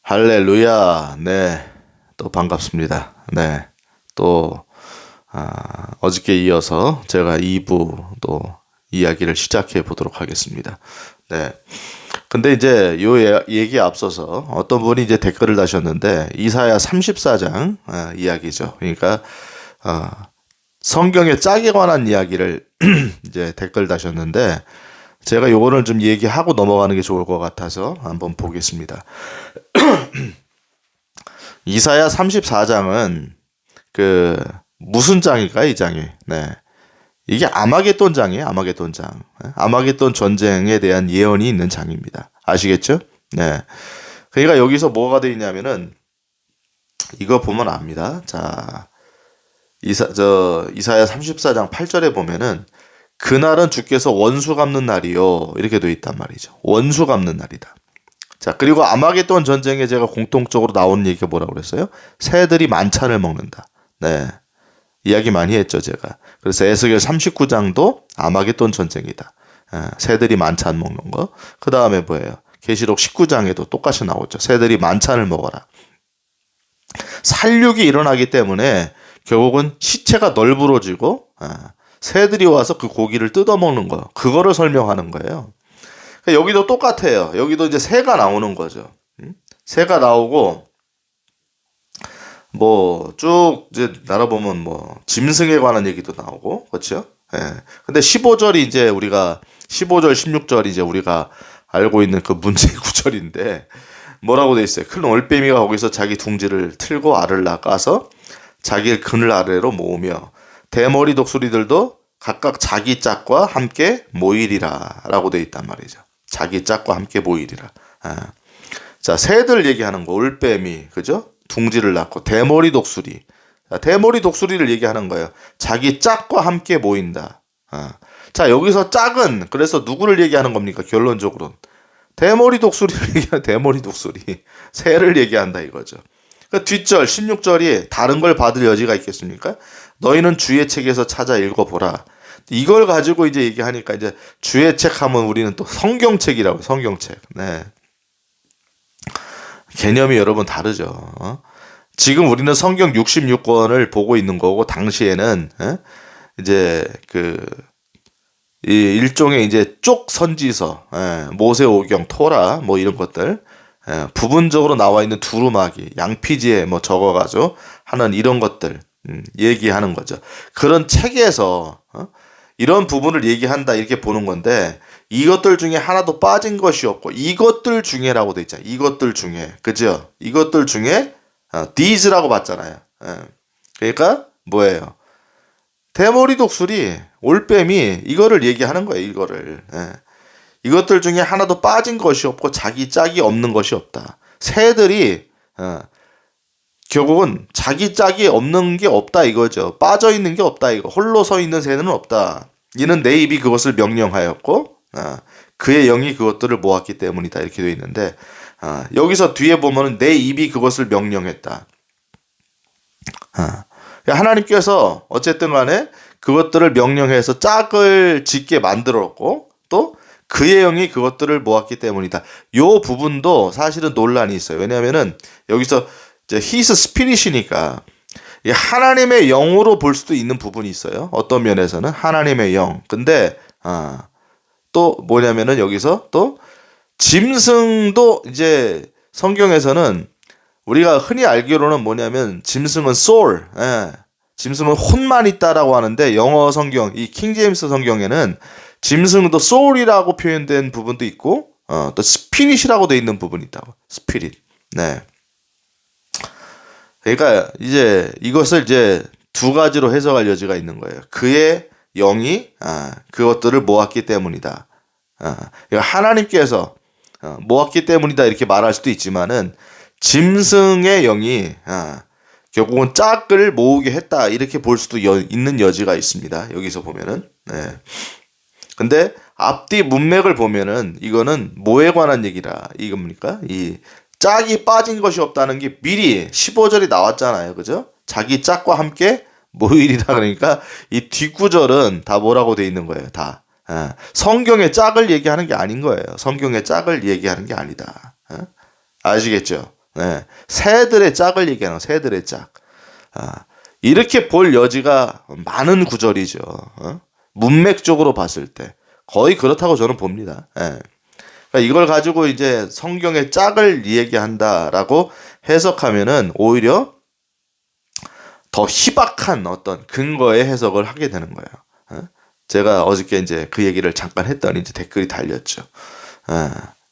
할렐루야. 네. 또 반갑습니다. 네. 또, 어저께 이어서 제가 2부 또 이야기를 시작해 보도록 하겠습니다. 네. 근데 이제 얘기에 앞서서 어떤 분이 이제 댓글을 다셨는데, 이사야 34장 이야기죠. 그러니까, 성경의 짝에 관한 이야기를 이제 댓글 다셨는데, 제가 요거를 좀 얘기하고 넘어가는 게 좋을 것 같아서 한번 보겠습니다. 이사야 34장은 무슨 장일까요, 이 장이? 네. 이게 아마겟돈 장이에요, 아마겟돈 장. 아마겟돈 전쟁에 대한 예언이 있는 장입니다. 아시겠죠? 네. 그러니까 여기서 뭐가 돼 있냐면은 이거 보면 압니다. 자, 이사야 34장 8절에 보면은 그날은 주께서 원수 갚는 날이요. 이렇게 돼 있단 말이죠. 원수 갚는 날이다. 자, 그리고 아마겟돈 전쟁에 제가 공통적으로 나오는 얘기가 뭐라고 그랬어요? 새들이 만찬을 먹는다. 네. 이야기 많이 했죠, 제가. 그래서 에스겔 39장도 아마겟돈 전쟁이다. 새들이 만찬 먹는 거. 그 다음에 뭐예요? 계시록 19장에도 똑같이 나오죠. 새들이 만찬을 먹어라. 살육이 일어나기 때문에 결국은 시체가 널브러지고 새들이 와서 그 고기를 뜯어먹는 거. 그거를 설명하는 거예요. 여기도 똑같아요. 여기도 이제 새가 나오는 거죠. 새가 나오고 뭐 쭉 이제 날아보면 뭐 짐승에 관한 얘기도 나오고 그렇죠? 예. 근데 15절이 이제 우리가 15절 16절이 이제 우리가 알고 있는 그 문제 구절인데 뭐라고 돼 있어요? 큰 올빼미가 거기서 자기 둥지를 틀고 알을 낳아서 자기 그늘 아래로 모으며 대머리 독수리들도 각각 자기 짝과 함께 모이리라 라고 돼 있단 말이죠. 자기 짝과 함께 모이리라. 자, 새들 얘기하는 거, 올빼미, 그죠? 둥지를 낳고, 대머리 독수리. 자, 대머리 독수리를 얘기하는 거예요. 자기 짝과 함께 모인다. 자, 여기서 짝은, 그래서 누구를 얘기하는 겁니까? 결론적으로는. 대머리 독수리를 얘기하는 대머리 독수리. 새를 얘기한다 이거죠. 그 뒷절, 16절이 다른 걸 받을 여지가 있겠습니까? 너희는 주의 책에서 찾아 읽어보라. 이걸 가지고 이제 얘기하니까 이제 주의 책 하면 우리는 또 성경책이라고, 성경책. 네. 개념이 여러분 다르죠. 지금 우리는 성경 66권을 보고 있는 거고, 당시에는, 이제 이 일종의 이제 쪽 선지서, 모세오경, 토라, 뭐 이런 것들, 부분적으로 나와 있는 두루마기, 양피지에 뭐 적어가지고 하는 이런 것들, 얘기하는 거죠. 그런 책에서, 이런 부분을 얘기한다 이렇게 보는 건데 이것들 중에 하나도 빠진 것이 없고 이것들 중에라고 돼 있잖아요. 이것들 중에. 그죠? 이것들 중에 these라고 봤잖아요. 그러니까 뭐예요? 대머리 독수리, 올빼미 이거를 얘기하는 거예요. 이거를. 이것들 중에 하나도 빠진 것이 없고 자기 짝이 없는 것이 없다. 새들이 결국은 자기 짝이 없는 게 없다 이거죠. 빠져 있는 게 없다 이거. 홀로 서 있는 새는 없다. 이는 내 입이 그것을 명령하였고 그의 영이 그것들을 모았기 때문이다 이렇게 되어 있는데 여기서 뒤에 보면은 내 입이 그것을 명령했다. 하나님께서 어쨌든 간에 그것들을 명령해서 짝을 짓게 만들었고 또 그의 영이 그것들을 모았기 때문이다. 요 부분도 사실은 논란이 있어요. 왜냐하면은 여기서 이제 his spirit이니까 하나님의 영으로 볼 수도 있는 부분이 있어요. 어떤 면에서는 하나님의 영. 근데 또 뭐냐면은 여기서 또 짐승도 이제 성경에서는 우리가 흔히 알기로는 뭐냐면 짐승은 soul, 짐승은 혼만 있다라고 하는데 영어 성경, 이 킹제임스 성경에는 짐승도 soul이라고 표현된 부분도 있고 또 spirit이라고 돼 있는 부분이 있다고. spirit. 네. 그러니까 이제 이것을 이제 두 가지로 해석할 여지가 있는 거예요. 그의 영이 그것들을 모았기 때문이다. 그러니까 하나님께서 모았기 때문이다 이렇게 말할 수도 있지만은 짐승의 영이 결국은 짝을 모으게 했다 이렇게 볼 수도 있는 여지가 있습니다. 여기서 보면은. 네. 근데 앞뒤 문맥을 보면은 이거는 뭐에 관한 얘기라 이겁니까? 이 짝이 빠진 것이 없다는 게 미리 15절이 나왔잖아요. 그죠? 자기 짝과 함께 모이리라 그러니까 이 뒷구절은 다 뭐라고 돼 있는 거예요. 다. 성경의 짝을 얘기하는 게 아닌 거예요. 성경의 짝을 얘기하는 게 아니다. 아시겠죠? 네. 새들의 짝을 얘기하는 거, 새들의 짝. 이렇게 볼 여지가 많은 구절이죠. 문맥적으로 봤을 때 거의 그렇다고 저는 봅니다. 예. 그러니까 이걸 가지고 이제 성경의 짝을 얘기한다라고 해석하면은 오히려 더 희박한 어떤 근거의 해석을 하게 되는 거예요. 제가 어저께 이제 그 얘기를 잠깐 했더니 이제 댓글이 달렸죠.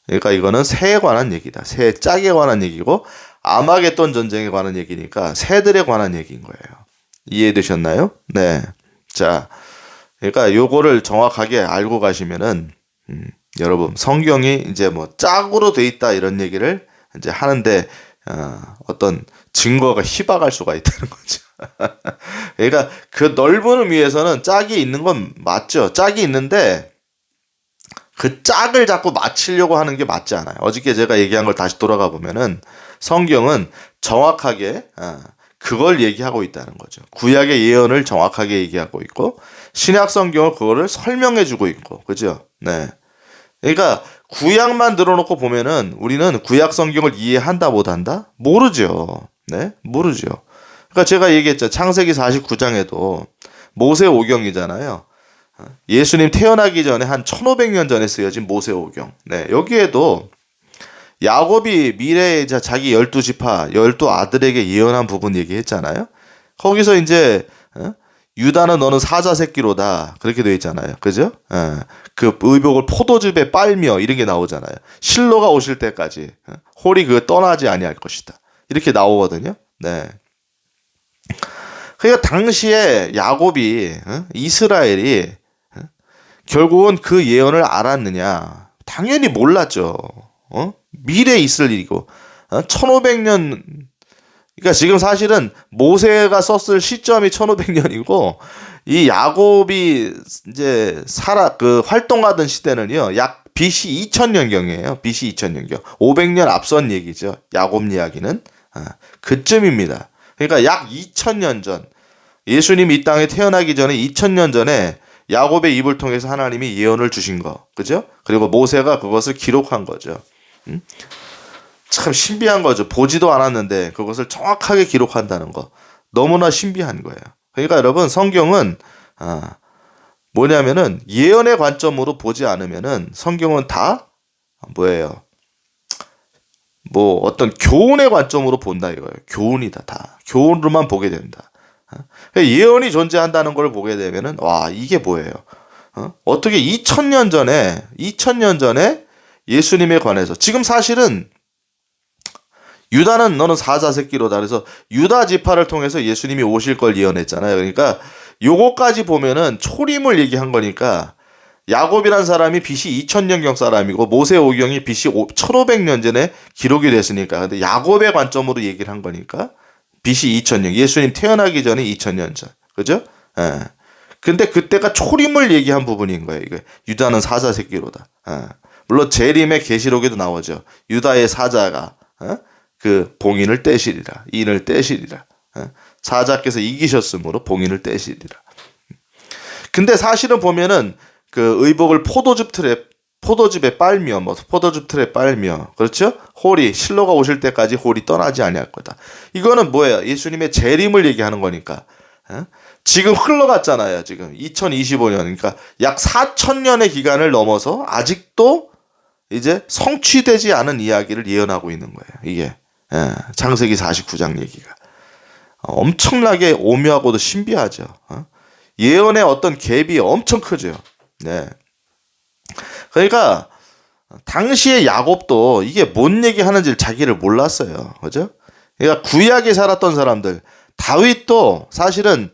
그러니까 이거는 새에 관한 얘기다. 새의 짝에 관한 얘기고 아마겟돈 전쟁에 관한 얘기니까 새들에 관한 얘기인 거예요. 이해되셨나요? 네. 자, 그러니까 요거를 정확하게 알고 가시면은 여러분 성경이 이제 뭐 짝으로 돼 있다 이런 얘기를 이제 하는데 어떤 증거가 희박할 수가 있다는 거죠. 그러니까 그 넓은 의미에서는 짝이 있는 건 맞죠. 짝이 있는데 그 짝을 자꾸 맞추려고 하는 게 맞지 않아요. 어저께 제가 얘기한 걸 다시 돌아가 보면은 성경은 정확하게 그걸 얘기하고 있다는 거죠. 구약의 예언을 정확하게 얘기하고 있고 신약 성경은 그거를 설명해 주고 있고, 그죠? 네. 그러니까 구약만 들어놓고 보면은 우리는 구약 성경을 이해한다 못한다? 모르죠. 네, 모르죠. 그러니까 제가 얘기했죠. 창세기 49장에도 모세오경이잖아요. 예수님 태어나기 전에 한 1500년 전에 쓰여진 모세오경. 네, 여기에도 야곱이 미래에 자기 12지파, 12아들에게 예언한 부분 얘기했잖아요. 거기서 이제 유다는 너는 사자 새끼로다. 그렇게 되어 있잖아요. 그죠? 그 의복을 포도즙에 빨며 이런 게 나오잖아요. 실로가 오실 때까지 홀이 그거 떠나지 아니할 것이다. 이렇게 나오거든요. 네. 그러니까 당시에 야곱이 이스라엘이 결국은 그 예언을 알았느냐? 당연히 몰랐죠. 미래에 있을 일이고 1500년 그러니까 지금 사실은 모세가 썼을 시점이 1500년이고 이 야곱이 이제 활동하던 시대는요. 약 BC 2000년경이에요. BC 2000년경. 500년 앞선 얘기죠. 야곱 이야기는 그쯤입니다. 그러니까 약 2000년 전 예수님이 이 땅에 태어나기 전에 2000년 전에 야곱의 입을 통해서 하나님이 예언을 주신 거. 그죠? 그리고 모세가 그것을 기록한 거죠. 참 신비한 거죠. 보지도 않았는데 그것을 정확하게 기록한다는 거. 너무나 신비한 거예요. 그러니까 여러분 성경은 뭐냐면은 예언의 관점으로 보지 않으면은 성경은 다 뭐예요? 뭐 어떤 교훈의 관점으로 본다 이거예요. 교훈이다 다. 교훈으로만 보게 된다. 예언이 존재한다는 걸 보게 되면은 와 이게 뭐예요? 어떻게 2000년 전에 예수님에 관해서 지금 사실은 유다는 너는 사자 새끼로다. 그래서 유다 지파를 통해서 예수님이 오실 걸 예언했잖아요. 그러니까 요거까지 보면은 초림을 얘기한 거니까 야곱이란 사람이 BC 2000년경 사람이고 모세오경이 BC 1500년 전에 기록이 됐으니까 근데 야곱의 관점으로 얘기를 한 거니까 BC 2000년 예수님 태어나기 전에 2000년 전 그죠? 예. 근데 그때가 초림을 얘기한 부분인 거예요. 이거 유다는 사자 새끼로다. 물론 재림의 계시록에도 나오죠. 유다의 사자가 그 봉인을 떼시리라. 인을 떼시리라. 사자께서 이기셨으므로 봉인을 떼시리라. 근데 사실은 보면은 그 의복을 포도즙에 빨며 포도즙 틀에 빨며 그렇죠? 홀이 실로가 오실 때까지 홀이 떠나지 아니할 거다. 이거는 뭐예요? 예수님의 재림을 얘기하는 거니까. 지금 흘러갔잖아요. 지금 2025년 그러니까 약 4000년의 기간을 넘어서 아직도 이제 성취되지 않은 이야기를 예언하고 있는 거예요. 이게 창세기 49장 얘기가 엄청나게 오묘하고도 신비하죠. 예언의 어떤 갭이 엄청 크죠. 네. 그러니까 당시에 야곱도 이게 뭔 얘기하는지를 자기를 몰랐어요. 그죠? 그러니까 구약에 살았던 사람들 다윗도 사실은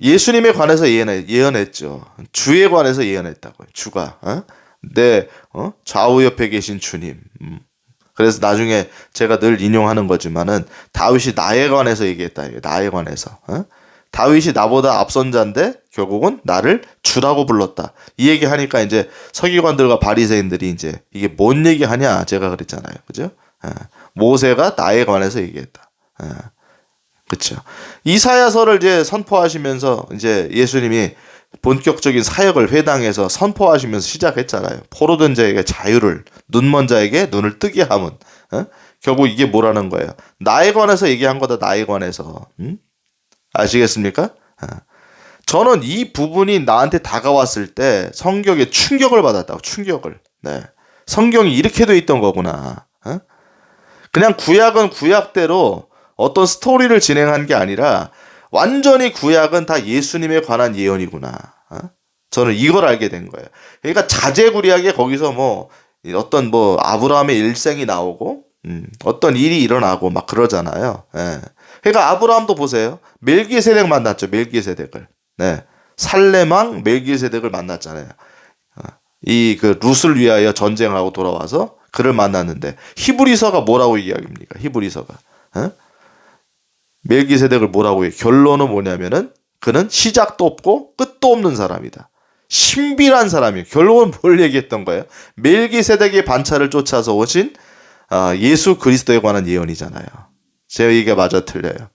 예수님에 관해서 예언했죠. 주에 관해서 예언했다고요. 주가 내 좌우 옆에 계신 주님. 그래서 나중에 제가 늘 인용하는 거지만은 다윗이 나에 관해서 얘기했다. 나에 관해서. 다윗이 나보다 앞선 자인데 결국은 나를 주라고 불렀다. 이 얘기 하니까 이제 서기관들과 바리새인들이 이제 이게 뭔 얘기 하냐 제가 그랬잖아요. 그죠? 모세가 나에 관해서 얘기했다. 그렇죠. 이사야서를 이제 선포하시면서 이제 예수님이 본격적인 사역을 회당에서 선포하시면서 시작했잖아요. 포로된 자에게 자유를, 눈먼 자에게 눈을 뜨게 함은 결국 이게 뭐라는 거예요? 나에 관해서 얘기한 거다. 나에 관해서. 아시겠습니까? 저는 이 부분이 나한테 다가왔을 때 성경에 충격을 받았다고. 충격을. 네. 성경이 이렇게 돼 있던 거구나. 그냥 구약은 구약대로 어떤 스토리를 진행한 게 아니라 완전히 구약은 다 예수님에 관한 예언이구나. 저는 이걸 알게 된 거예요. 그러니까 자재구리하게 거기서 뭐 어떤 뭐 아브라함의 일생이 나오고 어떤 일이 일어나고 막 그러잖아요. 예. 그러니까 아브라함도 보세요. 멜기세덱 만났죠. 멜기세덱을. 네. 살렘왕 멜기세덱을 만났잖아요. 이 그 룻을 위하여 전쟁을 하고 돌아와서 그를 만났는데 히브리서가 뭐라고 이야기합니까? 히브리서가. 멜기세덱을 뭐라고 해? 결론은 뭐냐면은 그는 시작도 없고 끝도 없는 사람이다. 신비란 사람이에요. 결론은 뭘 얘기했던 거예요? 멜기세덱의 반차를 쫓아서 오신 예수 그리스도에 관한 예언이잖아요. 제 얘기가 맞아 틀려요.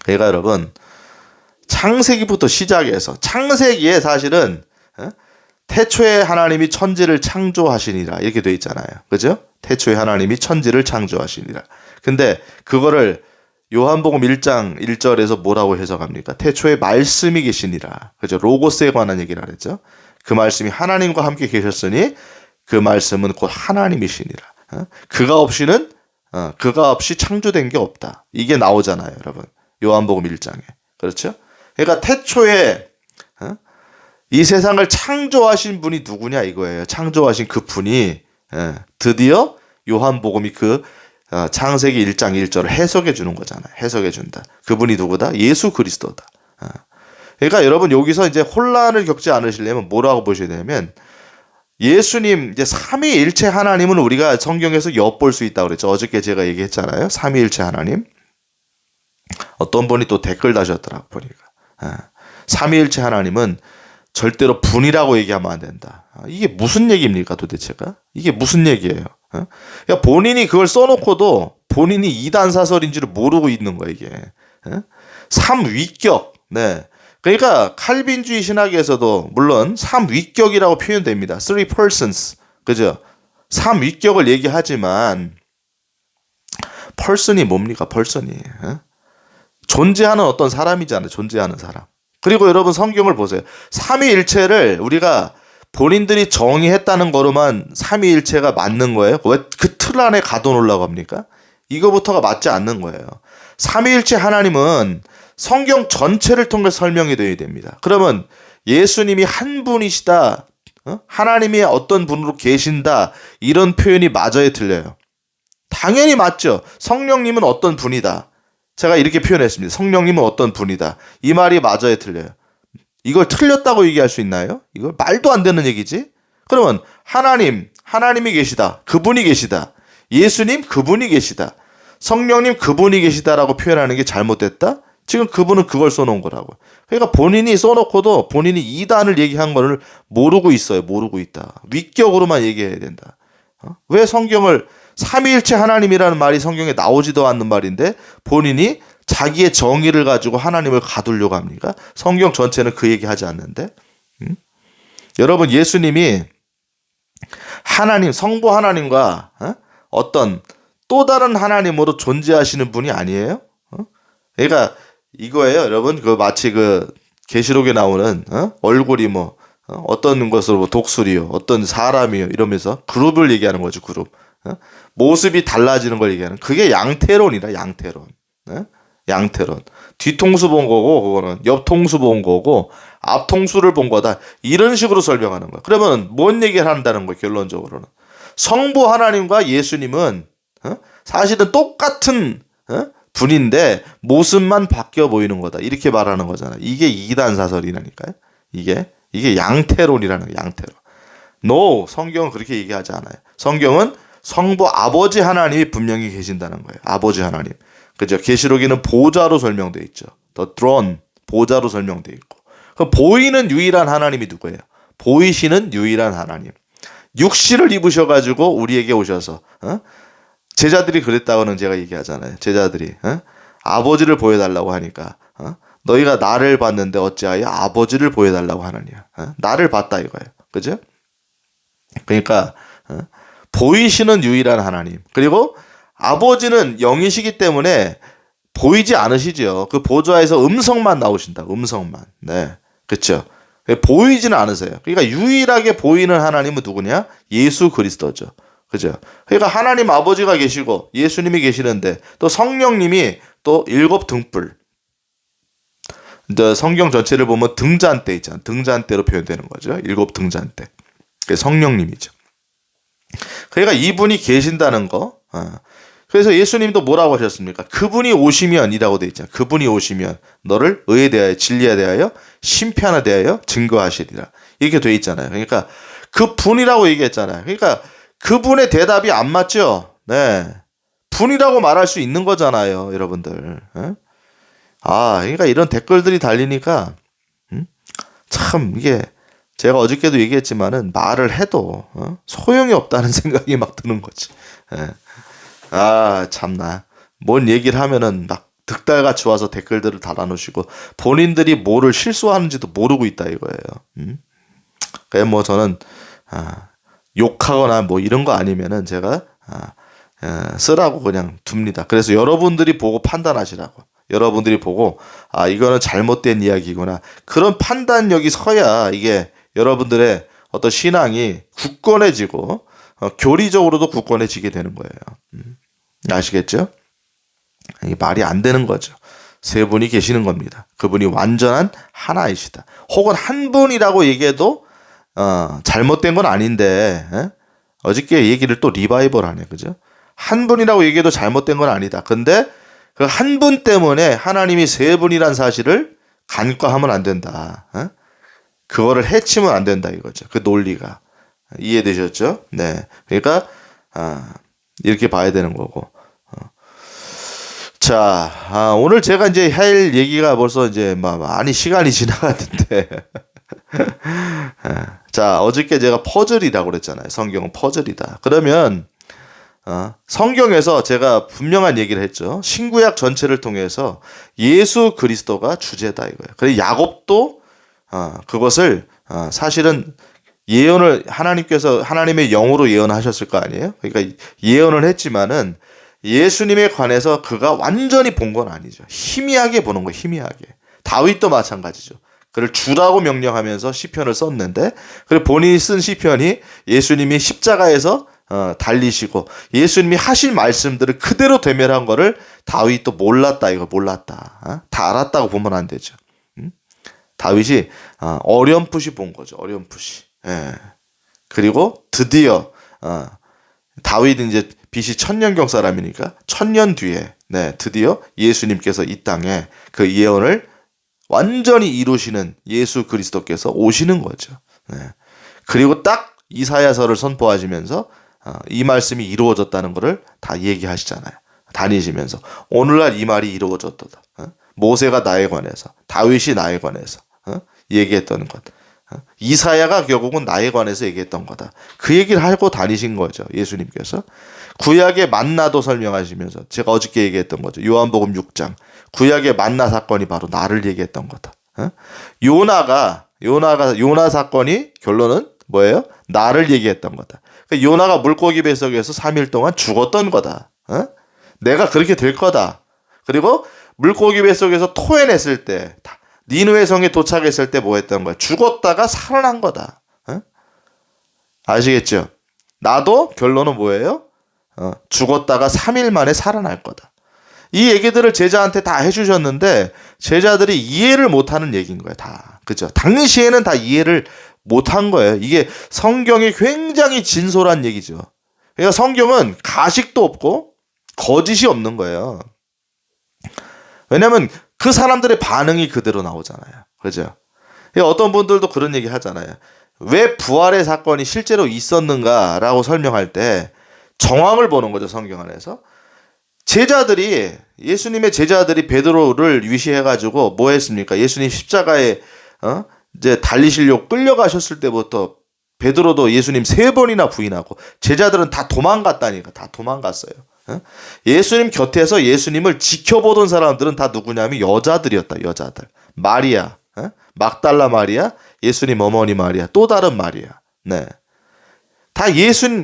그러니까 여러분 창세기부터 시작해서 창세기에 사실은 태초에 하나님이 천지를 창조하시니라 이렇게 돼 있잖아요. 그죠? 태초에 하나님이 천지를 창조하시니라. 근데 그거를 요한복음 1장 1절에서 뭐라고 해석합니까? 태초에 말씀이 계시니라. 그죠? 로고스에 관한 얘기를 하랬죠. 그 말씀이 하나님과 함께 계셨으니 그 말씀은 곧 하나님이시니라. 그가 없이 창조된 게 없다. 이게 나오잖아요, 여러분. 요한복음 1장에. 그렇죠? 그러니까 태초에 이 세상을 창조하신 분이 누구냐 이거예요. 창조하신 그 분이 드디어 요한복음이 그 창세기 1장 1절을 해석해 주는 거잖아요. 해석해 준다. 그분이 누구다? 예수 그리스도다. 그러니까 여러분 여기서 이제 혼란을 겪지 않으시려면 뭐라고 보셔야 되냐면 예수님 이제 삼위일체 하나님은 우리가 성경에서 엿볼 수 있다고 그랬죠. 어저께 제가 얘기했잖아요. 삼위일체 하나님. 어떤 분이 또 댓글 다셨더라고 보니까. 삼위일체 하나님은 절대로 분이라고 얘기하면 안 된다. 이게 무슨 얘기입니까 도대체가? 이게 무슨 얘기예요? 그러니까 본인이 그걸 써놓고도 본인이 이단 사설인지를 모르고 있는 거예요 이게. 삼위격. 네. 그러니까 칼빈주의 신학에서도 물론 삼위격이라고 표현됩니다. Three persons. 그죠? 삼위격을 얘기하지만 person이 뭡니까? person이. 존재하는 어떤 사람이잖아요. 존재하는 사람. 그리고 여러분 성경을 보세요. 삼위일체를 우리가 본인들이 정의했다는 거로만 삼위일체가 맞는 거예요? 왜 그 틀 안에 가둬놓으려고 합니까? 이거부터가 맞지 않는 거예요. 삼위일체 하나님은 성경 전체를 통해 설명이 되어야 됩니다. 그러면 예수님이 한 분이시다. 하나님이 어떤 분으로 계신다. 이런 표현이 맞아요, 틀려요? 당연히 맞죠. 성령님은 어떤 분이다. 제가 이렇게 표현했습니다. 성령님은 어떤 분이다. 이 말이 맞아요, 틀려요? 이걸 틀렸다고 얘기할 수 있나요? 이거 말도 안 되는 얘기지. 그러면 하나님이 계시다. 그분이 계시다. 예수님, 그분이 계시다. 성령님, 그분이 계시다라고 표현하는 게 잘못됐다? 지금 그분은 그걸 써놓은 거라고. 그러니까 본인이 써놓고도 본인이 이단을 얘기한 거를 모르고 있어요. 모르고 있다. 위격으로만 얘기해야 된다. 왜 성경을 삼위일체 하나님이라는 말이 성경에 나오지도 않는 말인데 본인이 자기의 정의를 가지고 하나님을 가두려고 합니까? 성경 전체는 그 얘기하지 않는데. 여러분 예수님이 하나님, 성부 하나님과 어떤 또 다른 하나님으로 존재하시는 분이 아니에요? 그러니까 이거예요, 여러분. 그 마치 그 계시록에 나오는 얼굴이 뭐 어떤 것으로 뭐 독수리요, 어떤 사람이요 이러면서 그룹을 얘기하는 거죠, 그룹. 모습이 달라지는 걸 얘기하는 그게 양태론이다, 양태론. 양태론. 뒤통수 본 거고 그거는 옆통수 본 거고 앞통수를 본 거다. 이런 식으로 설명하는 거야. 그러면 뭔 얘기를 한다는 거야, 결론적으로는. 성부 하나님과 예수님은 사실은 똑같은 분인데 모습만 바뀌어 보이는 거다. 이렇게 말하는 거잖아. 이게 이단 사설이라니까요. 이게 양태론이라는 거야, 양태론. No, 성경은 그렇게 얘기하지 않아요. 성경은 성부 아버지 하나님이 분명히 계신다는 거예요. 아버지 하나님. 그죠? 계시록에는 보좌로 설명되어 있죠. The throne, 보좌로 설명되어 있고. 그럼 보이는 유일한 하나님이 누구예요? 보이시는 유일한 하나님. 육신을 입으셔가지고 우리에게 오셔서 제자들이 그랬다고는 제가 얘기하잖아요. 제자들이 아버지를 보여달라고 하니까 너희가 나를 봤는데 어찌하여 아버지를 보여달라고 하느냐. 나를 봤다 이거예요. 그죠? 그러니까 보이시는 유일한 하나님. 그리고 아버지는 영이시기 때문에 보이지 않으시죠. 그 보좌에서 음성만 나오신다. 음성만. 네. 그렇죠. 보이지는 않으세요. 그러니까 유일하게 보이는 하나님은 누구냐? 예수 그리스도죠. 그죠? 그러니까 하나님 아버지가 계시고 예수님이 계시는데 또 성령님이 또 일곱 등불. 성경 전체를 보면 등잔대 있잖아요. 등잔대로 표현되는 거죠. 일곱 등잔대. 그게 성령님이죠. 그러니까 이분이 계신다는 거. 그래서 예수님도 뭐라고 하셨습니까? 그분이 오시면 이라고 되어 있잖아요. 그분이 오시면 너를 의에 대하여 진리에 대하여 심판에 대하여 증거하시리라. 이렇게 되어 있잖아요. 그러니까 그분이라고 얘기했잖아요. 그러니까 그분의 대답이 안 맞죠? 네. 분이라고 말할 수 있는 거잖아요, 여러분들. 그러니까 이런 댓글들이 달리니까 참 이게 제가 어저께도 얘기했지만은 말을 해도 소용이 없다는 생각이 막 드는 거지. 참나. 뭔 얘기를 하면은 막 득달같이 와서 댓글들을 달아놓으시고 본인들이 뭐를 실수하는지도 모르고 있다 이거예요. 그냥 뭐 저는 욕하거나 뭐 이런 거 아니면은 제가 쓰라고 그냥 둡니다. 그래서 여러분들이 보고 판단하시라고. 여러분들이 보고 이거는 잘못된 이야기구나. 그런 판단력이 서야 이게 여러분들의 어떤 신앙이 굳건해지고 교리적으로도 굳건해지게 되는 거예요. 아시겠죠? 이게 말이 안 되는 거죠. 세 분이 계시는 겁니다. 그분이 완전한 하나이시다. 혹은 한 분이라고 얘기해도 잘못된 건 아닌데 어저께 얘기를 또 리바이벌하네. 그죠? 한 분이라고 얘기해도 잘못된 건 아니다. 근데 그 한 분 때문에 하나님이 세 분이란 사실을 간과하면 안 된다. 그거를 해치면 안 된다 이거죠. 그 논리가. 이해되셨죠? 네. 그러니까 이렇게 봐야 되는 거고. 자, 오늘 제가 이제 할 얘기가 벌써 이제 많이 시간이 지나갔는데. 자, 어저께 제가 퍼즐이라고 그랬잖아요. 성경은 퍼즐이다. 그러면 성경에서 제가 분명한 얘기를 했죠. 신구약 전체를 통해서 예수 그리스도가 주제다 이거예요. 그래서 야곱도 그것을 사실은 예언을 하나님께서 하나님의 영으로 예언하셨을 거 아니에요. 그러니까 예언을 했지만은 예수님에 관해서 그가 완전히 본 건 아니죠. 희미하게 보는 거예요. 희미하게. 다윗도 마찬가지죠. 그를 주라고 명령하면서 시편을 썼는데 그리고 본인이 쓴 시편이 예수님이 십자가에서 달리시고 예수님이 하신 말씀들을 그대로 되면한 거를 다윗도 몰랐다 이거 몰랐다. 다 알았다고 보면 안 되죠. 다윗이 어렴풋이 본 거죠. 어렴풋이. 예. 그리고 드디어 다윗은 이제 BC 1000년경 사람이니까 1000년 뒤에 드디어 예수님께서 이 땅에 그 예언을 완전히 이루시는 예수 그리스도께서 오시는 거죠. 그리고 딱 이사야서를 선포하시면서 이 말씀이 이루어졌다는 것을 다 얘기하시잖아요. 다니시면서 오늘날 이 말이 이루어졌도다. 모세가 나에 관해서 다윗이 나에 관해서 얘기했던 것. 이사야가 결국은 나에 관해서 얘기했던 거다. 그 얘기를 하고 다니신 거죠. 예수님께서. 구약의 만나도 설명하시면서 제가 어저께 얘기했던 거죠. 요한복음 6장. 구약의 만나 사건이 바로 나를 얘기했던 거다. 요나 사건이 결론은 뭐예요? 나를 얘기했던 거다. 요나가 물고기 뱃속에서 3일 동안 죽었던 거다. 내가 그렇게 될 거다. 그리고 물고기 뱃속에서 토해냈을 때 니느웨 성에 도착했을 때 뭐 했던 거야? 죽었다가 살아난 거다. 아시겠죠? 나도 결론은 뭐예요? 죽었다가 3일 만에 살아날 거다. 이 얘기들을 제자한테 다 해주셨는데 제자들이 이해를 못하는 얘기인 거예요. 다. 그죠? 당시에는 다 이해를 못한 거예요. 이게 성경이 굉장히 진솔한 얘기죠. 그러니까 성경은 가식도 없고 거짓이 없는 거예요. 왜냐하면 그 사람들의 반응이 그대로 나오잖아요. 그죠? 어떤 분들도 그런 얘기 하잖아요. 왜 부활의 사건이 실제로 있었는가라고 설명할 때 정황을 보는 거죠. 성경 안에서. 예수님의 제자들이 베드로를 위시해가지고 뭐 했습니까? 예수님 십자가에 이제 달리시려고 끌려가셨을 때부터 베드로도 예수님 3번이나 부인하고 제자들은 다 도망갔다니까. 다 도망갔어요. 예수님 곁에서 예수님을 지켜보던 사람들은 다 누구냐면 여자들이었다. 여자들. 마리아, 막달라 마리아, 예수님 어머니 마리아, 또 다른 마리아. 네. 다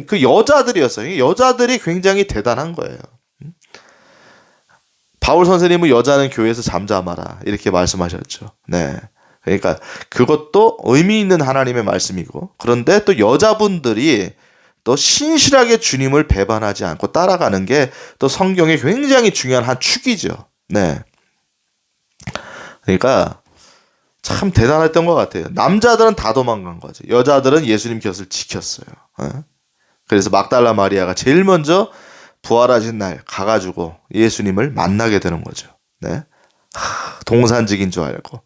그 여자들이었어요. 여자들이 굉장히 대단한 거예요. 바울 선생님은 여자는 교회에서 잠잠하라 이렇게 말씀하셨죠. 네. 그러니까 그것도 의미 있는 하나님의 말씀이고, 그런데 또 여자분들이 또 신실하게 주님을 배반하지 않고 따라가는 게 또 성경의 굉장히 중요한 한 축이죠. 네. 그러니까 참 대단했던 것 같아요. 남자들은 다 도망간 거죠. 여자들은 예수님 곁을 지켰어요. 그래서 막달라 마리아가 제일 먼저 부활하신 날 가가지고 예수님을 만나게 되는 거죠. 네. 동산직인 줄 알고.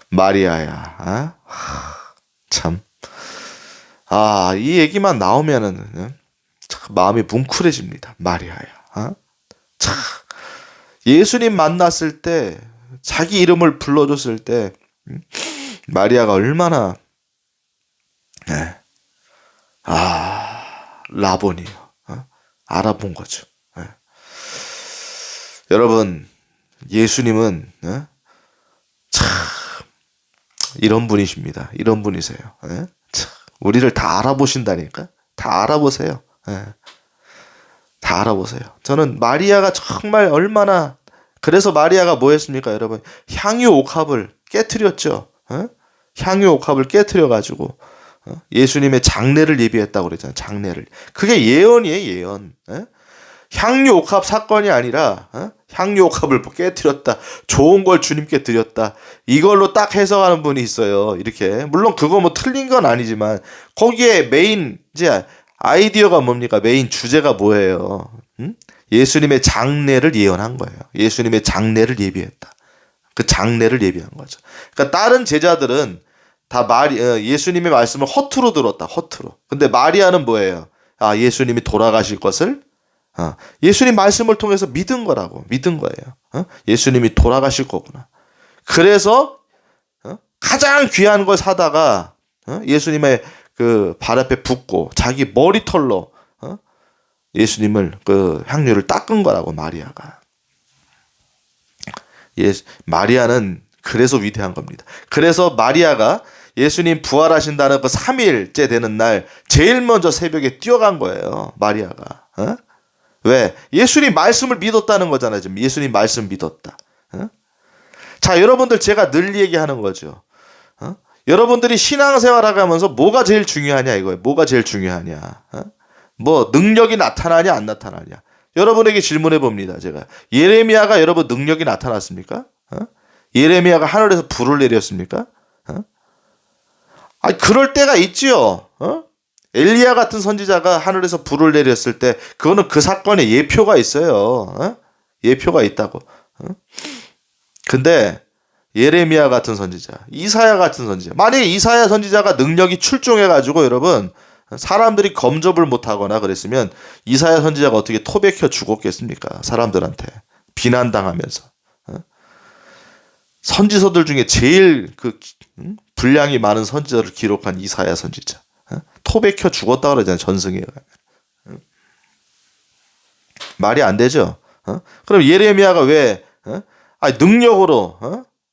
마리아야. 참. 이 얘기만 나오면은 참 마음이 뭉클해집니다. 마리아야. 참. 예수님 만났을 때, 자기 이름을 불러줬을 때, 마리아가 얼마나, 라본이요. 알아본 거죠. 여러분, 예수님은 참 이런 분이십니다. 이런 분이세요. 참, 우리를 다 알아보신다니까. 다 알아보세요. 다 알아보세요. 저는 마리아가 정말 얼마나, 그래서 마리아가 뭐 했습니까, 여러분? 향유 옥합을 깨트렸죠. 향유 옥합을 깨트려가지고 예수님의 장례를 예비했다고 그랬잖아요. 장례를. 그게 예언이에요, 예언. 향유 옥합 사건이 아니라 향유 옥합을 깨트렸다. 좋은 걸 주님께 드렸다. 이걸로 딱 해석하는 분이 있어요. 이렇게. 물론 그거 뭐 틀린 건 아니지만 거기에 메인 이제 아이디어가 뭡니까? 메인 주제가 뭐예요? 예수님의 장례를 예언한 거예요. 예수님의 장례를 예비했다. 그 장례를 예비한 거죠. 그러니까 다른 제자들은 다 예수님의 말씀을 허투루 들었다. 허투루. 근데 마리아는 뭐예요? 예수님이 돌아가실 것을 예수님 말씀을 통해서 믿은 거라고. 믿은 거예요. 예수님이 돌아가실 거구나. 그래서 가장 귀한 걸 사다가 예수님의 그 발 앞에 붓고 자기 머리털로 예수님을 그 향유를 닦은 거라고, 마리아가. 마리아는 그래서 위대한 겁니다. 그래서 마리아가 예수님 부활하신다는 그 3일째 되는 날 제일 먼저 새벽에 뛰어간 거예요, 마리아가. 왜? 예수님 말씀을 믿었다는 거잖아요. 지금 예수님 말씀 믿었다. 자, 여러분들, 제가 늘 얘기하는 거죠. 여러분들이 신앙생활 하면서 뭐가 제일 중요하냐 이거예요. 뭐가 제일 중요하냐. 뭐 능력이 나타나냐 안 나타나냐. 여러분에게 질문해 봅니다. 제가. 예레미야가 여러분 능력이 나타났습니까? 예레미야가 하늘에서 불을 내렸습니까? 그럴 때가 있지요. 엘리야 같은 선지자가 하늘에서 불을 내렸을 때 그거는 그 사건에 예표가 있어요. 예표가 있다고. 근데 예레미야 같은 선지자, 이사야 같은 선지자, 만약에 이사야 선지자가 능력이 출중해가지고 여러분 사람들이 검접을 못하거나 그랬으면 이사야 선지자가 어떻게 토백혀 죽었겠습니까? 사람들한테 비난당하면서. 선지서들 중에 제일 그 분량이 많은 선지서를 기록한 이사야 선지자, 토백혀 죽었다 그러잖아요. 전승에 가면. 말이 안 되죠. 그럼 예레미야가 왜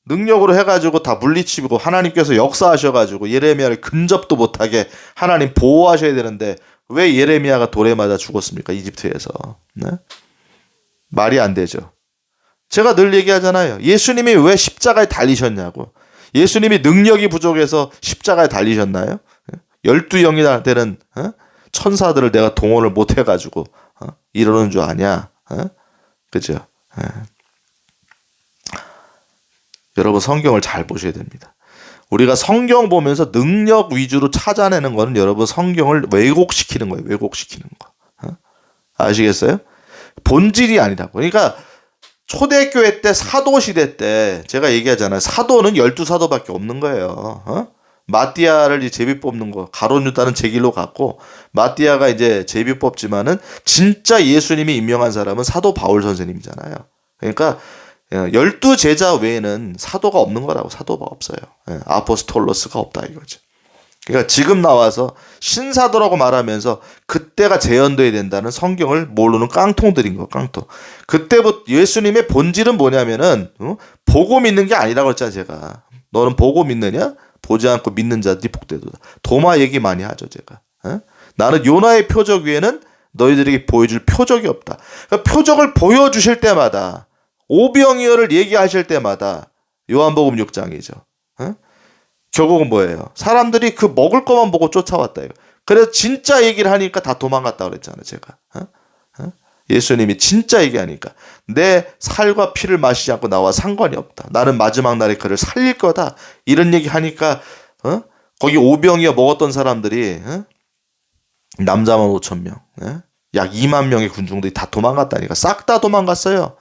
능력으로 해가지고 다 물리치고 하나님께서 역사하셔가지고 예레미야를 근접도 못하게 하나님 보호하셔야 되는데 왜 예레미야가 돌에 맞아 죽었습니까? 이집트에서. 네? 말이 안 되죠. 제가 늘 얘기하잖아요. 예수님이 왜 십자가에 달리셨냐고. 예수님이 능력이 부족해서 십자가에 달리셨나요? 12영이나 되는 천사들을 내가 동원을 못 해가지고 이러는 줄 아냐. 그죠? 여러분, 성경을 잘 보셔야 됩니다. 우리가 성경 보면서 능력 위주로 찾아내는 거는 여러분 성경을 왜곡시키는 거예요. 왜곡시키는 거. 아시겠어요? 본질이 아니라고. 그러니까 초대교회 때, 사도시대 때 제가 얘기하잖아요. 사도는 12사도밖에 없는 거예요. 마띠아를 이제 제비 뽑는 거, 가룟 유다는 제 길로 갔고 마띠아가 이제 제비 뽑지만은 진짜 예수님이 임명한 사람은 사도 바울 선생님이잖아요. 그러니까 12제자 외에는 사도가 없는 거라고. 사도가 없어요. 아포스톨로스가 없다 이거죠. 그러니까 지금 나와서 신사도라고 말하면서 그때가 재현돼야 된다는 성경을 모르는 깡통들인 거, 깡통. 그때부터 예수님의 본질은 뭐냐면은 보고 믿는 게 아니라고 했잖아. 제가. 너는 보고 믿느냐? 보지 않고 믿는 자들이 복되도다. 도마 얘기 많이 하죠, 제가. 나는 요나의 표적 위에는 너희들에게 보여줄 표적이 없다. 그러니까 표적을 보여주실 때마다 오병이어를 얘기하실 때마다 요한복음 6장이죠. 결국은 뭐예요? 사람들이 그 먹을 것만 보고 쫓아왔다. 이거. 그래서 진짜 얘기를 하니까 다 도망갔다 그랬잖아요. 제가. 예수님이 진짜 얘기하니까 내 살과 피를 마시지 않고 나와 상관이 없다. 나는 마지막 날에 그를 살릴 거다. 이런 얘기 하니까 거기 오병이어 먹었던 사람들이 남자만 5,000명, 약 2만 명의 군중들이 다 도망갔다니까. 싹 다 도망갔어요.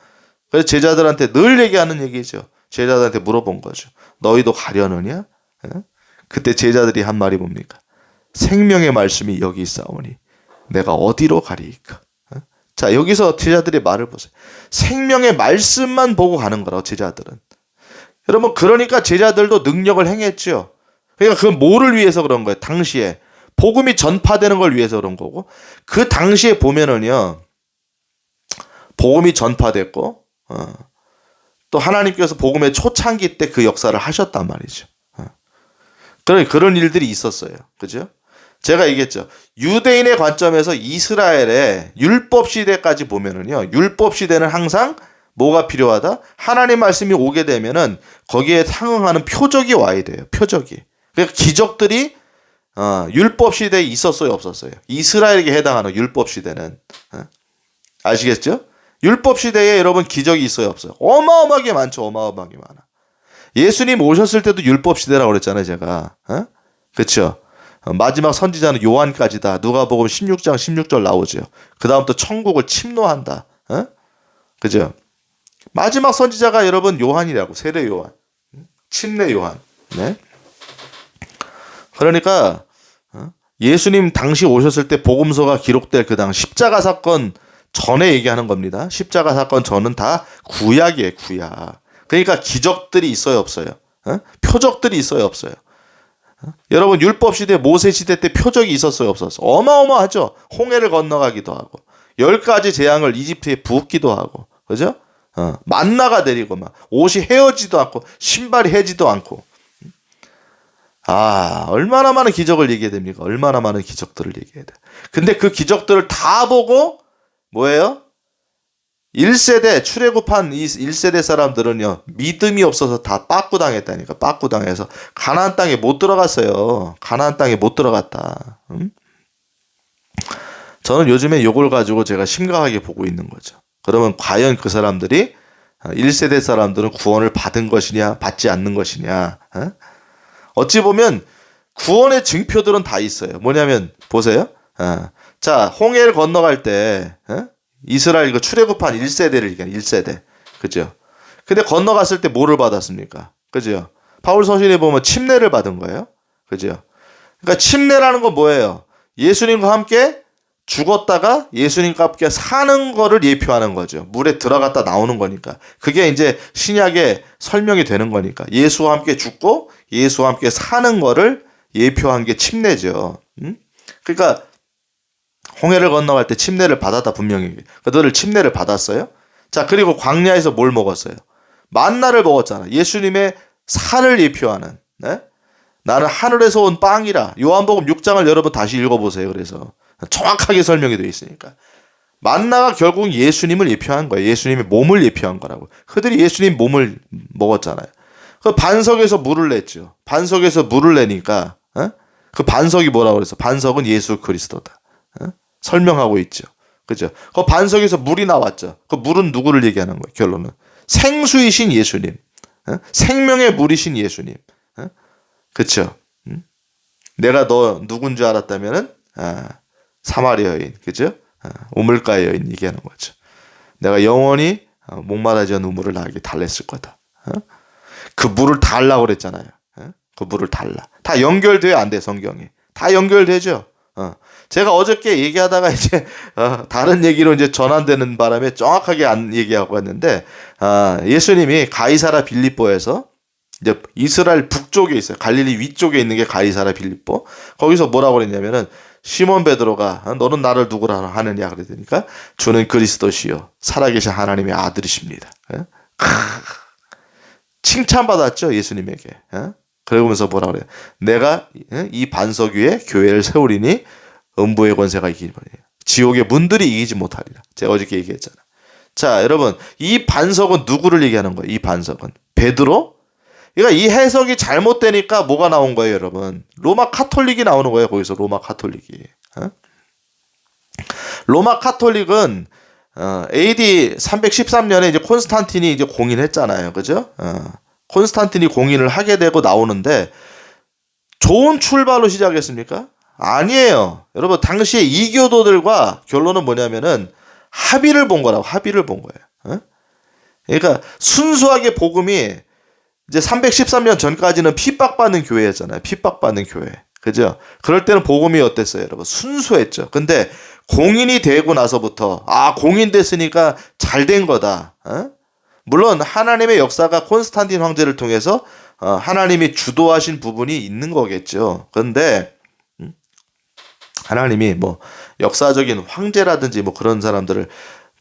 그래서 제자들한테 늘 얘기하는 얘기죠. 제자들한테 물어본 거죠. 너희도 가려느냐? 그때 제자들이 한 말이 뭡니까? 생명의 말씀이 여기 있사오니 내가 어디로 가리이까? 자, 여기서 제자들의 말을 보세요. 생명의 말씀만 보고 가는 거라고, 제자들은. 여러분, 그러니까 제자들도 능력을 행했죠. 그러니까 그건 뭐를 위해서 그런 거예요? 당시에 복음이 전파되는 걸 위해서 그런 거고, 그 당시에 보면은요, 복음이 전파됐고, 또 하나님께서 복음의 초창기 때 그 역사를 하셨단 말이죠. 그런 일들이 있었어요. 그죠? 제가 얘기했죠. 유대인의 관점에서 이스라엘의 율법 시대까지 보면은요, 율법 시대는 항상 뭐가 필요하다? 하나님 말씀이 오게 되면은 거기에 상응하는 표적이 와야 돼요. 표적이. 그러니까 기적들이 율법 시대에 있었어요, 없었어요? 이스라엘에게 해당하는 율법 시대는. 아시겠죠? 율법 시대에 여러분 기적이 있어요, 없어요? 어마어마하게 많죠. 어마어마하게 많아. 예수님 오셨을 때도 율법 시대라고 그랬잖아요, 제가. 그렇죠? 마지막 선지자는 요한까지다. 누가복음 16장 16절 나오죠. 그 다음부터 천국을 침노한다. 그죠? 마지막 선지자가 여러분 요한이라고. 세례 요한. 침례 요한. 네? 그러니까 예수님 당시 오셨을 때 복음서가 기록될 그 당 십자가 사건 전에 얘기하는 겁니다. 십자가 사건 전은 다 구약이에요. 구약. 그러니까 기적들이 있어요, 없어요? 표적들이 있어요, 없어요? 여러분, 율법 시대, 모세 시대 때 표적이 있었어요, 없었어요? 어마어마하죠. 홍해를 건너가기도 하고 10가지 재앙을 이집트에 부었기도 하고, 그죠? 만나가 내리고 막 옷이 헤어지도 않고 신발이 해지도 않고. 얼마나 많은 기적을 얘기해야 됩니까? 얼마나 많은 기적들을 얘기해야 돼. 근데 그 기적들을 다 보고 뭐예요? 1세대 출애굽한 이 1세대 사람들은요, 믿음이 없어서 다 빠꾸당했다니까. 빠꾸당해서 가나안 땅에 못 들어갔어요. 가나안 땅에 못 들어갔다. 저는 요즘에 이걸 가지고 제가 심각하게 보고 있는 거죠. 그러면 과연 그 사람들이 1세대 사람들은 구원을 받은 것이냐 받지 않는 것이냐. 어찌 보면 구원의 증표들은 다 있어요. 뭐냐면 보세요. 자, 홍해를 건너갈 때 이스라엘 그 출애굽한 1세대를 얘기하는 1세대. 그죠? 근데 건너갔을 때 뭐를 받았습니까? 그죠? 바울 서신에 보면 침례를 받은 거예요. 그죠? 그러니까 침례라는 건 뭐예요? 예수님과 함께 죽었다가 예수님과 함께 사는 거를 예표하는 거죠. 물에 들어갔다 나오는 거니까. 그게 이제 신약의 설명이 되는 거니까. 예수와 함께 죽고 예수와 함께 사는 거를 예표한 게 침례죠. 그러니까 홍해를 건너갈 때 침례를 받았다, 분명히. 그들을 침례를 받았어요. 자, 그리고 광야에서 뭘 먹었어요? 만나를 먹었잖아. 예수님의 살을 예표하는. 네? 나는 하늘에서 온 빵이라. 요한복음 6장을 여러분 다시 읽어보세요. 그래서 정확하게 설명이 되어 있으니까. 만나가 결국 예수님을 예표한 거예요. 예수님의 몸을 예표한 거라고. 그들이 예수님 몸을 먹었잖아요. 그 반석에서 물을 냈죠. 반석에서 물을 내니까 그 반석이 뭐라고 그랬어? 반석은 예수 그리스도다. 설명하고 있죠. 그죠? 그 반석에서 물이 나왔죠. 그 물은 누구를 얘기하는 거예요? 결론은 생수이신 예수님, 생명의 물이신 예수님. 그렇죠? 내가 너 누군 줄 알았다면은 사마리아 여인, 그죠? 우물가의 여인 얘기하는 거죠. 내가 영원히 목마르지 않은 우물을 나에게 달랬을 거다. 그 물을 달라고 그랬잖아요. 그 물을 달라. 다 연결돼야 안 돼, 성경에. 다 연결되죠. 제가 어저께 얘기하다가 이제 다른 얘기로 이제 전환되는 바람에 정확하게 안 얘기하고 왔는데, 예수님이 가이사라 빌립보에서 이제 이스라엘 북쪽에 있어요. 갈릴리 위쪽에 있는 게 가이사라 빌립보. 거기서 뭐라고 그랬냐면은 시몬 베드로가 너는 나를 누구라 하느냐 그랬으니까 주는 그리스도시요 살아계신 하나님의 아들이십니다. 칭찬받았죠, 예수님에게. 그러면서 뭐라 그래요? 내가 이 반석 위에 교회를 세우리니 음부의 권세가 이기지 못하리라. 지옥의 문들이 이기지 못하리라. 제가 어저께 얘기했잖아. 자, 여러분, 이 반석은 누구를 얘기하는 거예요? 이 반석은 베드로? 그러니까 이 해석이 잘못되니까 뭐가 나온 거예요, 여러분? 로마 카톨릭이 나오는 거예요. 거기서 로마 카톨릭이. 로마 카톨릭은 AD 313년에 이제 콘스탄틴이 이제 공인했잖아요, 그죠? 콘스탄틴이 공인을 하게 되고 나오는데 좋은 출발로 시작했습니까? 아니에요. 여러분, 당시에 이교도들과 결론은 뭐냐면은 합의를 본 거라고. 합의를 본 거예요. 그러니까 순수하게 복음이 이제 313년 전까지는 핍박받는 교회였잖아요. 핍박받는 교회. 그죠? 그럴 때는 복음이 어땠어요, 여러분? 순수했죠. 근데 공인이 되고 나서부터 공인됐으니까 잘 된 거다. 물론 하나님의 역사가 콘스탄틴 황제를 통해서 하나님이 주도하신 부분이 있는 거겠죠. 그런데 하나님이 뭐 역사적인 황제라든지 뭐 그런 사람들을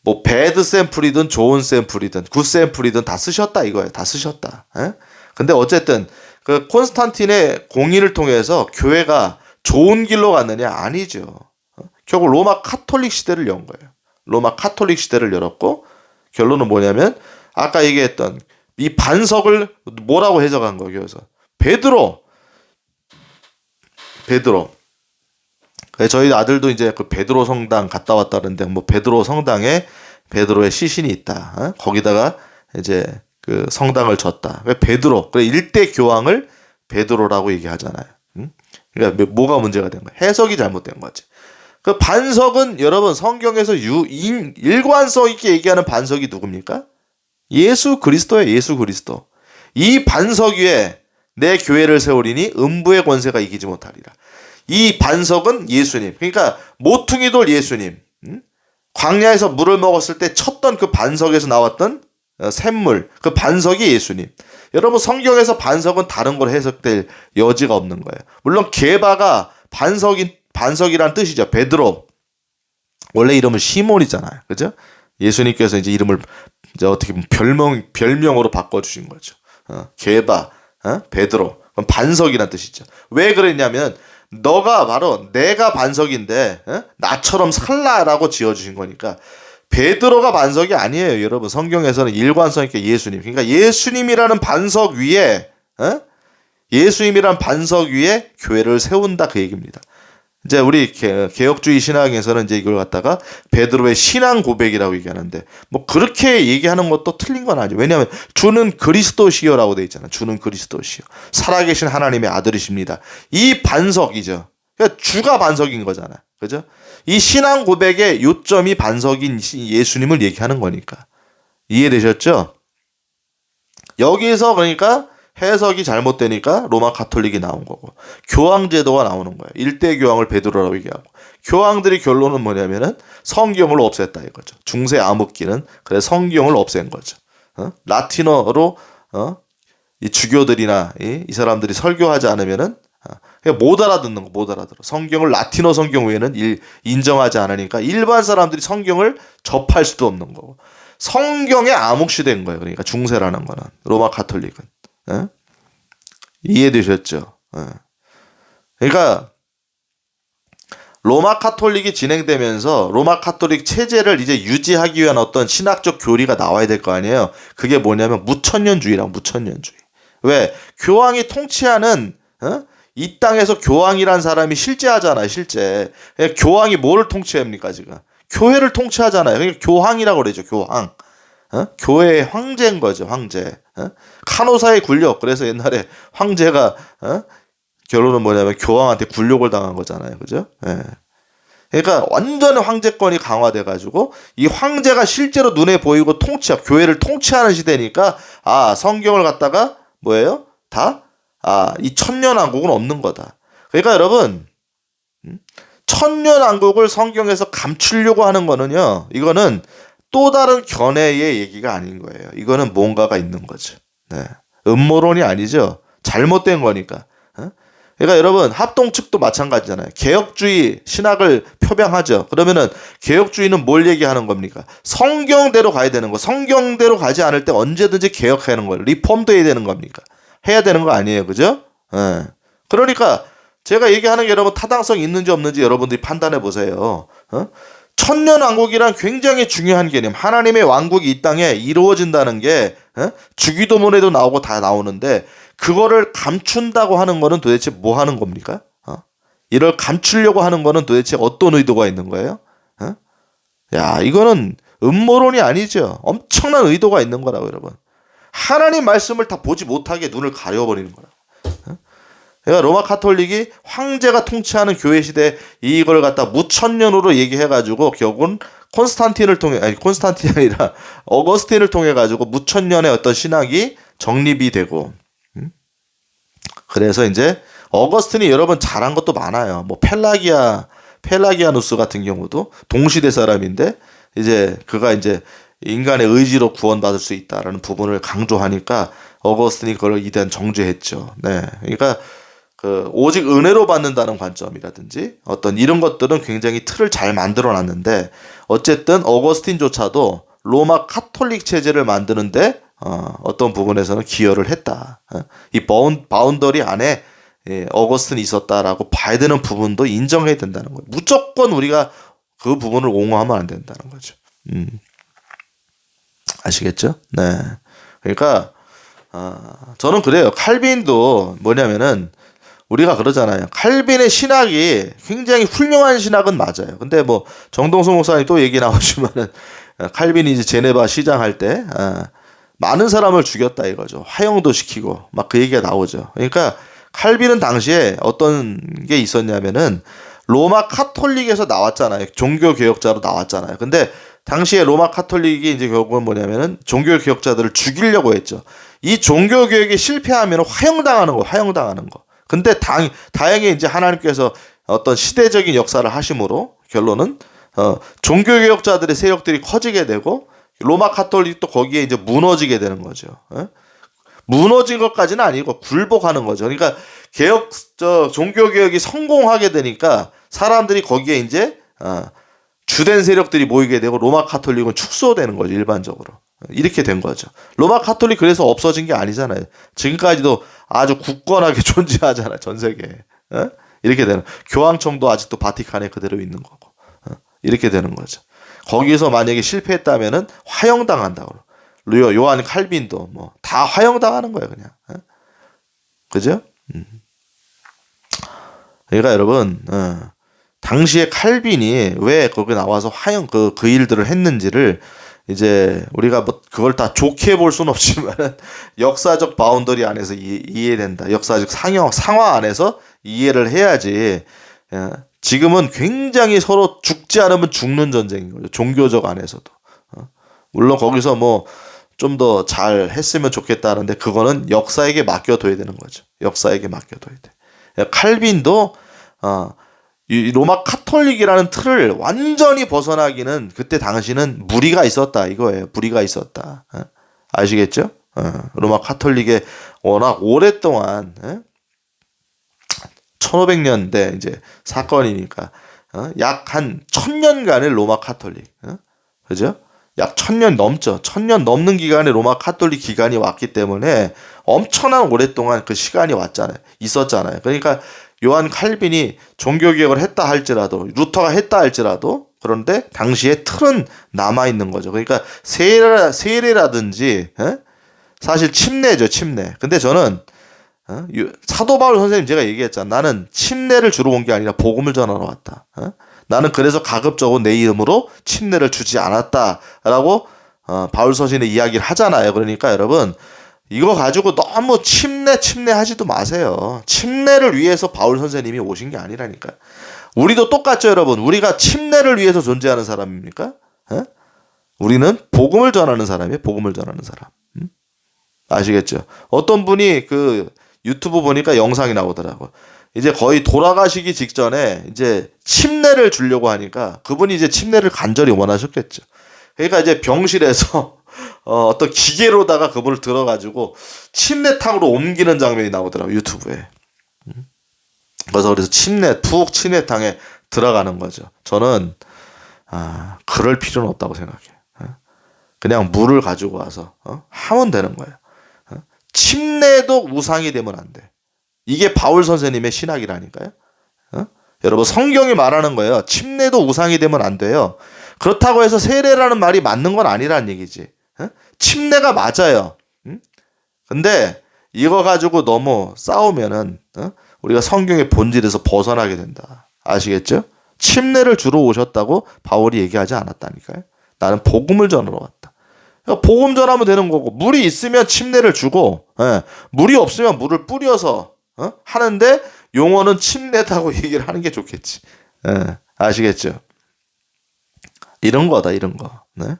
뭐 배드 샘플이든 좋은 샘플이든 굿 샘플이든 다 쓰셨다 이거예요. 다 쓰셨다. 근데 어쨌든 그 콘스탄틴의 공인을 통해서 교회가 좋은 길로 갔느냐? 아니죠. 결국 로마 카톨릭 시대를 연 거예요. 로마 카톨릭 시대를 열었고 결론은 뭐냐면 아까 얘기했던 이 반석을 뭐라고 해석한 거예요. 그래서 베드로. 저희 아들도 이제 그 베드로 성당 갔다 왔다는데 뭐 베드로 성당에 베드로의 시신이 있다. 거기다가 이제 그 성당을 졌다. 베드로. 그래 일대 교황을 베드로라고 얘기하잖아요. 그러니까 뭐가 문제가 된 거야? 해석이 잘못된 거지. 그 반석은 여러분 성경에서 일관성 있게 얘기하는 반석이 누굽니까? 예수 그리스도예요. 예수 그리스도. 이 반석 위에 내 교회를 세우리니 음부의 권세가 이기지 못하리라. 이 반석은 예수님. 그러니까 모퉁이돌 예수님. 광야에서 물을 먹었을 때 쳤던 그 반석에서 나왔던 샘물. 그 반석이 예수님. 여러분 성경에서 반석은 다른 걸 해석될 여지가 없는 거예요. 물론 게바가 반석이란 뜻이죠. 베드로. 원래 이름은 시몬이잖아요. 그죠? 예수님께서 이제 이름을 이제 어떻게 보면 별명으로 바꿔주신 거죠. 게바, 베드로. 그럼 반석이란 뜻이죠. 왜 그랬냐면 너가 바로 내가 반석인데 나처럼 살라라고 지어주신 거니까 베드로가 반석이 아니에요. 여러분 성경에서는 일관성 있게 예수님. 그러니까 예수님이라는 반석 위에 교회를 세운다 그 얘기입니다. 이제 우리 개혁주의 신앙에서는 이제 이걸 갖다가 베드로의 신앙 고백이라고 얘기하는데 뭐 그렇게 얘기하는 것도 틀린 건 아니에요. 왜냐하면 주는 그리스도시요라고 돼 있잖아요. 주는 그리스도시요. 살아계신 하나님의 아들이십니다. 이 반석이죠. 그러니까 주가 반석인 거잖아요. 그죠? 이 신앙 고백의 요점이 반석인 예수님을 얘기하는 거니까. 이해되셨죠? 여기서 그러니까 해석이 잘못되니까 로마 카톨릭이 나온 거고 교황 제도가 나오는 거예요. 일대 교황을 베드로라고 얘기하고 교황들이 결론은 뭐냐면은 성경을 없앴다 이거죠. 중세 암흑기는 그래서 성경을 없앤 거죠. 라틴어로 이 주교들이나 이 사람들이 설교하지 않으면은 못 알아듣는 거, 못 알아들어. 성경을 라틴어 성경 외에는 인정하지 않으니까 일반 사람들이 성경을 접할 수도 없는 거고 성경에 암흑시된 거예요. 그러니까 중세라는 거는 로마 카톨릭은. 이해되셨죠? 그러니까 로마 카톨릭이 진행되면서 로마 카톨릭 체제를 이제 유지하기 위한 어떤 신학적 교리가 나와야 될 거 아니에요. 그게 뭐냐면 무천년주의라고. 무천년주의. 왜? 교황이 통치하는 이 땅에서 교황이란 사람이 실제하잖아요. 실제. 교황이 뭐를 통치합니까 지금? 교회를 통치하잖아요. 그러니까 교황이라고 그러죠. 교황. 교회의 황제인 거죠. 황제. 카노사의 굴욕. 그래서 옛날에 황제가 결론은 뭐냐면 교황한테 굴욕을 당한 거잖아요. 그죠? 그러니까 완전 황제권이 강화돼 가지고 이 황제가 실제로 눈에 보이고 교회를 통치하는 시대니까 성경을 갖다가 뭐예요? 이 천년왕국은 없는 거다. 그러니까 여러분 천년왕국을 성경에서 감추려고 하는 거는요. 이거는 또 다른 견해의 얘기가 아닌 거예요. 이거는 뭔가가 있는 거죠. 음모론이 아니죠. 잘못된 거니까. 그러니까 여러분 합동 측도 마찬가지잖아요. 개혁주의 신학을 표방하죠. 그러면은 개혁주의는 뭘 얘기하는 겁니까? 성경대로 가야 되는 거. 성경대로 가지 않을 때 언제든지 개혁하는 거예요. 리폼도 해야 되는 겁니까? 해야 되는 거 아니에요. 그죠? 그러니까 제가 얘기하는 게 여러분 타당성이 있는지 없는지 여러분들이 판단해 보세요. 천년왕국이란 굉장히 중요한 개념. 하나님의 왕국이 이 땅에 이루어진다는 게 주기도문에도 나오고 다 나오는데 그거를 감춘다고 하는 거는 도대체 뭐 하는 겁니까? 이걸 감추려고 하는 거는 도대체 어떤 의도가 있는 거예요? 야, 이거는 음모론이 아니죠. 엄청난 의도가 있는 거라고 여러분. 하나님 말씀을 다 보지 못하게 눈을 가려버리는 거라고. 그러니까 로마 카톨릭이 황제가 통치하는 교회 시대 이걸 갖다 무천년으로 얘기해가지고 결국은 콘스탄틴이 아니라 어거스틴을 통해 가지고 무천년의 어떤 신학이 정립이 되고, 그래서 이제 어거스틴이 여러분 잘한 것도 많아요. 뭐 펠라기아누스 같은 경우도 동시대 사람인데 이제 그가 이제 인간의 의지로 구원받을 수 있다라는 부분을 강조하니까 어거스틴이 그걸 이대한 정죄했죠. 네, 그러니까 오직 은혜로 받는다는 관점이라든지 어떤 이런 것들은 굉장히 틀을 잘 만들어 놨는데 어쨌든 어거스틴조차도 로마 카톨릭 체제를 만드는데 어떤 부분에서는 기여를 했다. 이 바운더리 안에 어거스틴이 있었다라고 봐야 되는 부분도 인정해야 된다는 거예요. 무조건 우리가 그 부분을 옹호하면 안 된다는 거죠. 아시겠죠? 네. 그러니까 저는 그래요. 칼빈도 뭐냐면은 우리가 그러잖아요. 칼빈의 신학이 굉장히 훌륭한 신학은 맞아요. 근데 뭐 정동수 목사님 또 얘기 나오시면은 칼빈이 이제 제네바 시장할 때 많은 사람을 죽였다 이거죠. 화형도 시키고 막 그 얘기가 나오죠. 그러니까 칼빈은 당시에 어떤 게 있었냐면은 로마 카톨릭에서 나왔잖아요. 종교 개혁자로 나왔잖아요. 근데 당시에 로마 카톨릭이 이제 결국은 뭐냐면은 종교 개혁자들을 죽이려고 했죠. 이 종교 개혁이 실패하면 화형당하는 거. 근데 다행히 이제 하나님께서 어떤 시대적인 역사를 하심으로 결론은 종교 개혁자들의 세력들이 커지게 되고 로마 카톨릭도 거기에 이제 무너지게 되는 거죠. 무너진 것까지는 아니고 굴복하는 거죠. 그러니까 종교 개혁이 성공하게 되니까 사람들이 거기에 이제 주된 세력들이 모이게 되고 로마 카톨릭은 축소되는 거죠. 일반적으로. 이렇게 된 거죠. 로마 카톨릭 그래서 없어진 게 아니잖아요. 지금까지도 아주 굳건하게 존재하잖아요. 전 세계에. 이렇게 되는. 교황청도 아직도 바티칸에 그대로 있는 거고. 이렇게 되는 거죠. 거기서 만약에 실패했다면은 화형당한다고. 요한 칼빈도 뭐 다 화형당하는 거예요, 그냥. 그죠? 그러니까 여러분, 당시에 칼빈이 왜 거기 나와서 화형 그 일들을 했는지를 이제 우리가 뭐 그걸 다 좋게 볼 수는 없지만은 역사적 바운더리 안에서 이해된다. 역사적 상황 안에서 이해를 해야지. 지금은 굉장히 서로 죽지 않으면 죽는 전쟁인 거죠. 종교적 안에서도. 물론 거기서 뭐 좀 더 잘 했으면 좋겠다는데 그거는 역사에게 맡겨둬야 되는 거죠. 역사에게 맡겨둬야 돼. 칼빈도 이 로마 카톨릭이라는 틀을 완전히 벗어나기는 그때 당시는 무리가 있었다 이거예요. 무리가 있었다. 아시겠죠? 로마 카톨릭에 워낙 오랫동안 1500년대 이제 사건이니까 약 한 1000년간의 로마 카톨릭, 그죠? 약 1000년 넘죠. 1000년 넘는 기간에 로마 카톨릭 기간이 왔기 때문에 엄청난 오랫동안 그 시간이 있었잖아요. 그러니까 요한 칼빈이 종교개혁을 했다 할지라도 루터가 했다 할지라도 그런데 당시에 틀은 남아있는 거죠. 그러니까 세례라든지 사실 침례죠. 침례. 근데 저는 사도 바울 선생님 제가 얘기했잖아. 나는 침례를 주러 온 게 아니라 복음을 전하러 왔다. 나는 그래서 가급적으로 내 이름으로 침례를 주지 않았다라고 바울 서신의 이야기를 하잖아요. 그러니까 여러분 이거 가지고 너무 침례 하지도 마세요. 침례를 위해서 바울 선생님이 오신 게 아니라니까. 우리도 똑같죠, 여러분. 우리가 침례를 위해서 존재하는 사람입니까? 우리는 복음을 전하는 사람이에요. 복음을 전하는 사람. 아시겠죠? 어떤 분이 그 유튜브 보니까 영상이 나오더라고. 이제 거의 돌아가시기 직전에 이제 침례를 주려고 하니까 그분이 이제 침례를 간절히 원하셨겠죠. 그러니까 이제 병실에서 어떤 기계로다가 그분을 들어가지고 침례탕으로 옮기는 장면이 나오더라고요. 유튜브에. 그래서 침례탕에 들어가는 거죠. 저는 그럴 필요는 없다고 생각해요. 그냥 물을 가지고 와서 하면 되는 거예요. 침례도 우상이 되면 안 돼. 이게 바울 선생님의 신학이라니까요. 어? 여러분 성경이 말하는 거예요. 침례도 우상이 되면 안 돼요. 그렇다고 해서 세례라는 말이 맞는 건 아니란 얘기지. 어? 침례가 맞아요. 근데 이거 가지고 너무 싸우면은 우리가 성경의 본질에서 벗어나게 된다. 아시겠죠? 침례를 주러 오셨다고 바울이 얘기하지 않았다니까요. 나는 복음을 전하러 왔다. 그러니까 복음 전하면 되는 거고 물이 있으면 침례를 주고 물이 없으면 물을 뿌려서 하는데 용어는 침례다고 얘기를 하는 게 좋겠지. 아시겠죠? 이런 거다 이런 거. 네?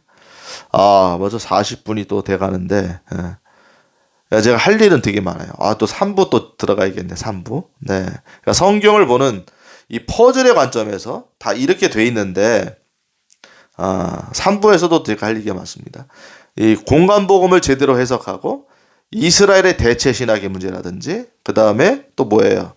아 맞아 40분이 또 돼가는데 제가 할 일은 되게 많아요. 또 3부 또 들어가야겠네 3부. 네. 그러니까 성경을 보는 이 퍼즐의 관점에서 다 이렇게 돼 있는데 3부에서도 제가 할 얘기가 많습니다. 이 공간복음을 제대로 해석하고 이스라엘의 대체 신학의 문제라든지 그 다음에 또 뭐예요?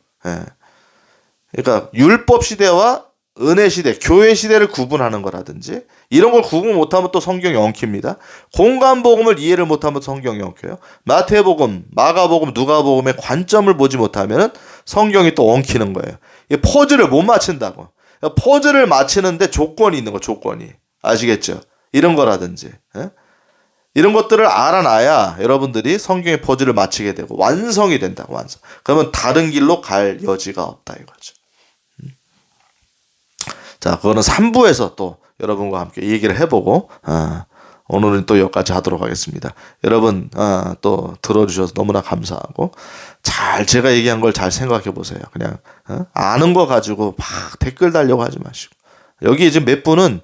그러니까 율법 시대와 은혜 시대, 교회 시대를 구분하는 거라든지 이런 걸 구분 못하면 또 성경이 엉킵니다. 공간복음을 이해를 못하면 성경이 엉켜요. 마태복음, 마가복음, 누가복음의 관점을 보지 못하면 성경이 또 엉키는 거예요. 이 퍼즐을 못 맞춘다고. 퍼즐을 맞추는데 조건이 있는 거, 조건이. 아시겠죠? 이런 거라든지. 이런 것들을 알아놔야 여러분들이 성경의 퍼즐을 맞추게 되고 완성이 된다고, 완성. 그러면 다른 길로 갈 여지가 없다 이거죠. 자, 그거는 3부에서 또 여러분과 함께 얘기를 해보고 오늘은 또 여기까지 하도록 하겠습니다. 여러분 또 들어주셔서 너무나 감사하고 잘 제가 얘기한 걸 잘 생각해 보세요. 그냥 아는 거 가지고 막 댓글 달려고 하지 마시고 여기 이제 몇 분은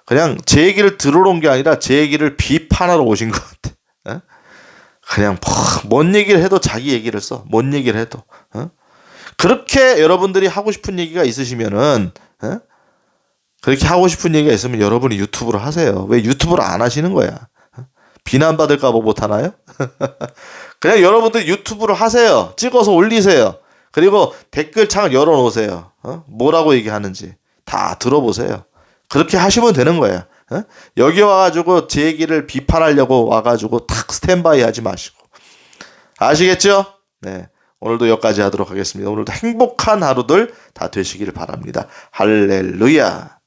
그냥 제 얘기를 들으러 온 게 아니라 제 얘기를 비판하러 오신 것 같아. 그냥 뭔 얘기를 해도 자기 얘기를 써. 뭔 얘기를 해도 그렇게 여러분들이 하고 싶은 얘기가 있으시면은 그렇게 하고 싶은 얘기가 있으면 여러분이 유튜브로 하세요. 왜 유튜브를 안 하시는 거야? 비난받을까 봐 못하나요? 그냥 여러분들 유튜브로 하세요. 찍어서 올리세요. 그리고 댓글창을 열어놓으세요. 뭐라고 얘기하는지 다 들어보세요. 그렇게 하시면 되는 거예요. 여기 와가지고 제 얘기를 비판하려고 와가지고 탁 스탠바이 하지 마시고. 아시겠죠? 네. 오늘도 여기까지 하도록 하겠습니다. 오늘도 행복한 하루들 다 되시기를 바랍니다. 할렐루야.